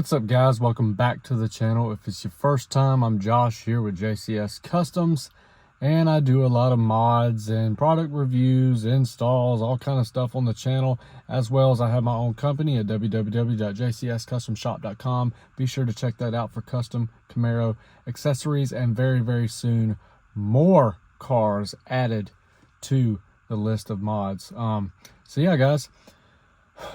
What's up guys, welcome back to the channel. If it's your first time, I'm Josh here with JCS Customs, and I do a lot of mods and product reviews, installs, all kind of stuff on the channel, as well as I have my own company at www.jcscustomshop.com. Be sure to check that out for custom Camaro accessories, and very soon more cars added to the list of mods. So yeah guys,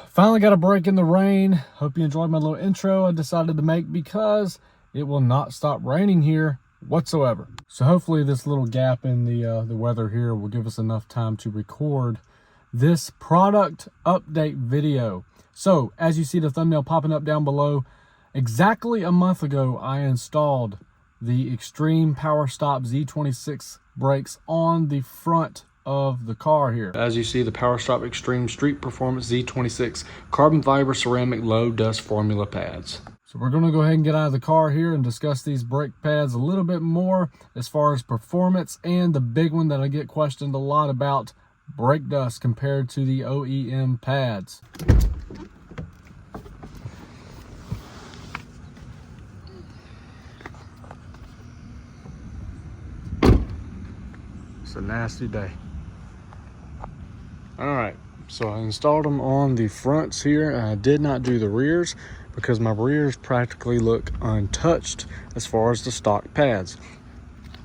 finally got a break in the rain. Hope you enjoyed my little intro I decided to make because it will not stop raining here whatsoever. So hopefully this little gap in the weather here will give us enough time to record this product update video. So as you see the thumbnail popping up down below, exactly a month ago I installed the Extreme Powerstop Z26 brakes on the front of the car here. As you see, the Powerstop Extreme Street Performance Z26 carbon fiber ceramic low dust formula pads. So we're going to go ahead and get out of the car here and discuss these brake pads a little bit more as far as performance, and the big one that I get questioned a lot about, brake dust compared to the OEM pads. It's a nasty day. All right, so I installed them on the fronts here. I did not do the rears because my rears practically look untouched as far as the stock pads.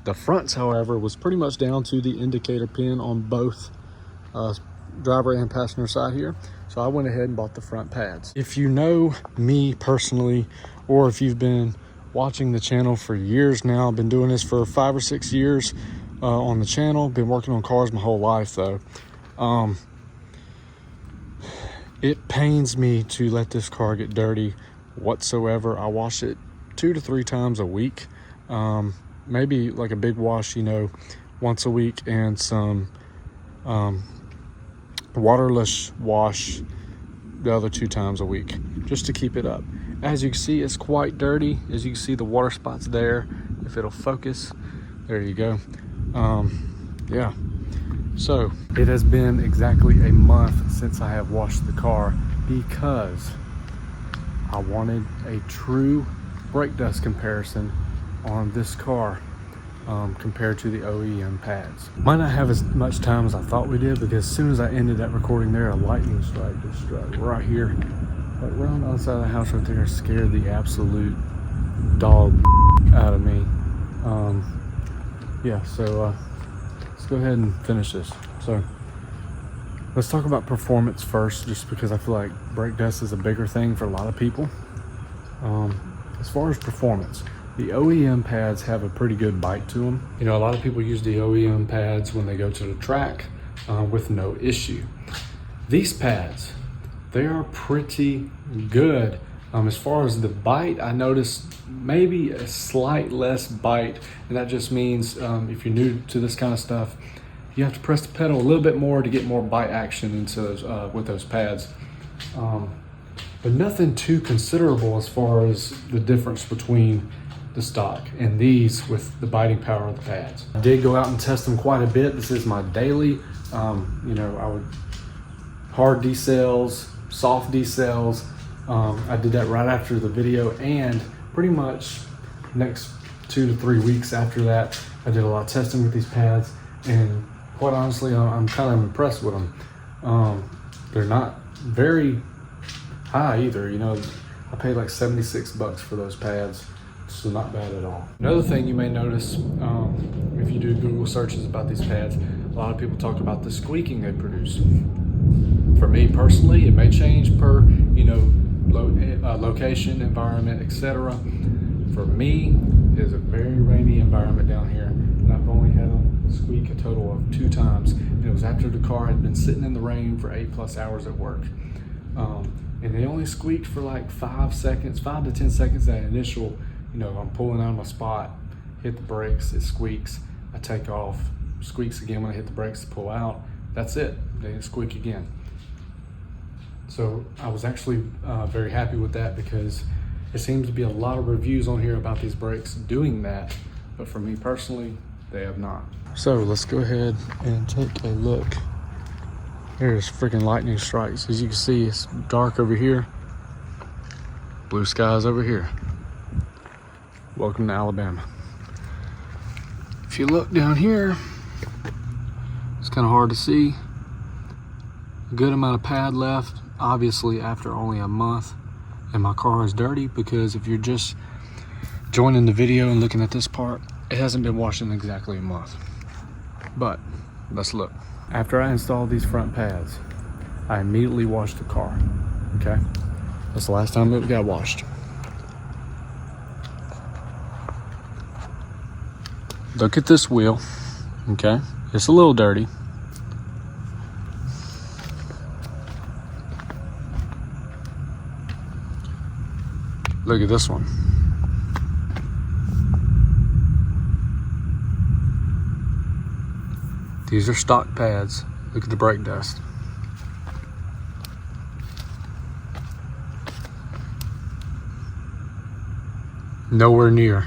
The fronts, however, was pretty much down to the indicator pin on both driver and passenger side here. So I went ahead and bought the front pads. If you know me personally, or if you've been watching the channel for years now, I've been doing this for 5 or 6 years on the channel. Been working on cars my whole life though. It pains me to let this car get dirty whatsoever. I wash it 2 to 3 times a week, maybe like a big wash, you know, once a week, and some waterless wash the other 2 times a week, just to keep it up. As you can see, it's quite dirty. As you can see, the water spots there. If it'll focus, there you go. Yeah. So it has been exactly a month since I have washed the car because I wanted a true brake dust comparison on this car compared to the OEM pads. Might not have as much time as I thought we did, because as soon as I ended that recording there, a lightning strike just struck right here, like right on the other side of the house right there. Scared the absolute dog out of me. Yeah, so let's go ahead and finish this. So let's talk about performance first, just because I feel like brake dust is a bigger thing for a lot of people. As far as performance, the OEM pads have a pretty good bite to them. You know, a lot of people use the OEM pads when they go to the track with no issue. These pads, they are pretty good. As far as the bite, I noticed maybe a slight less bite, and that just means if you're new to this kind of stuff, you have to press the pedal a little bit more to get more bite action into those, with those pads. But nothing too considerable as far as the difference between the stock, and these with the biting power of the pads. I did go out and test them quite a bit. This is my daily, you know, I would hard decels, soft decels. I did that right after the video, and pretty much next 2 to 3 weeks after that, I did a lot of testing with these pads, and quite honestly, I'm kind of impressed with them. They're not very high either. You know, I paid like 76 bucks for those pads, so not bad at all. Another thing you may notice, if you do Google searches about these pads, a lot of people talk about the squeaking they produce. For me personally, it may change per, you know, location, environment, etc. For me, it is a very rainy environment down here, and I've only had them squeak a total of 2 times, and it was after the car had been sitting in the rain for 8+ hours at work. And they only squeaked for like 5 seconds, 5 to 10 seconds. That initial, you know, I'm pulling out of my spot, hit the brakes, it squeaks, I take off, squeaks again when I hit the brakes to pull out. That's it, they didn't squeak again. So I was actually very happy with that, because there seems to be a lot of reviews on here about these brakes doing that, but for me personally, they have not. So let's go ahead and take a look. There's freaking lightning strikes. As you can see, it's dark over here, blue skies over here. Welcome to Alabama. If you look down here, it's kind of hard to see. A good amount of pad left, obviously after only a month. And my car is dirty, because if you're just joining the video and looking at this part, it hasn't been washed in exactly a month. But let's look. After I installed these front pads, I immediately washed the car, okay? That's the last time it got washed. Look at this wheel, okay? It's a little dirty. Look at this one. These are stock pads. Look at the brake dust. Nowhere near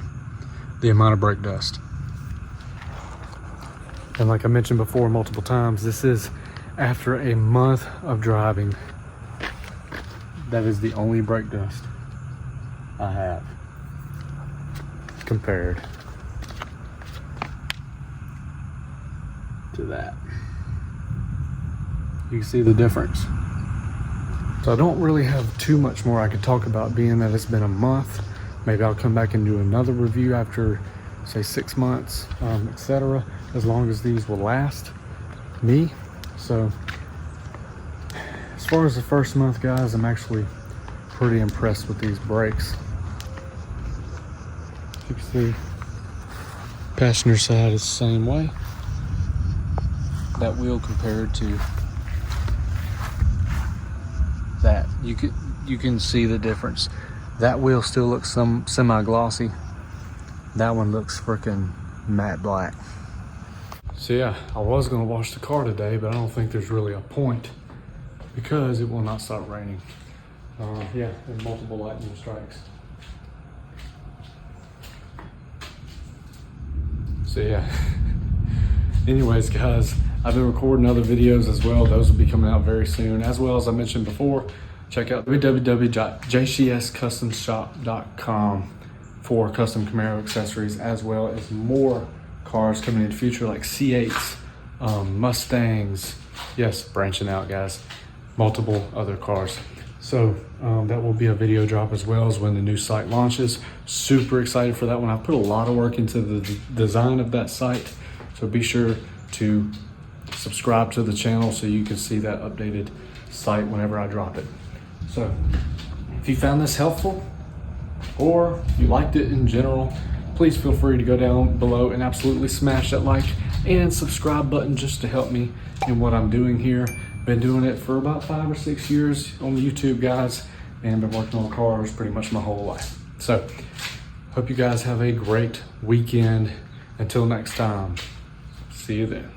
the amount of brake dust. And like I mentioned before multiple times, this is after a month of driving. That is the only brake dust I have compared to that. You can see the difference. So I don't really have too much more I could talk about, being that it's been a month. Maybe I'll come back and do another review after, say, 6 months, etc., as long as these will last me. So as far as the first month, guys, I'm actually pretty impressed with these brakes. You can see passenger side is the same way. That wheel compared to that, you can see the difference. That wheel still looks semi-glossy. That one looks freaking matte black. So yeah, I was gonna wash the car today, but I don't think there's really a point, because it will not stop raining. Yeah, and multiple lightning strikes. So yeah. Anyways, guys, I've been recording other videos as well. Those will be coming out very soon. As well as I mentioned before, check out www.jcscustomshop.com for custom Camaro accessories, as well as more cars coming in the future, like C8s, Mustangs. Yes, branching out, guys. Multiple other cars. So that will be a video drop, as well as when the new site launches. Super excited for that one. I put a lot of work into the design of that site. So be sure to subscribe to the channel so you can see that updated site whenever I drop it. So if you found this helpful, or you liked it in general, please feel free to go down below and absolutely smash that like and subscribe button, just to help me in what I'm doing here. Been doing it for about 5 or 6 years on YouTube, guys, and been working on cars pretty much my whole life. So hope you guys have a great weekend. Until next time, see you then.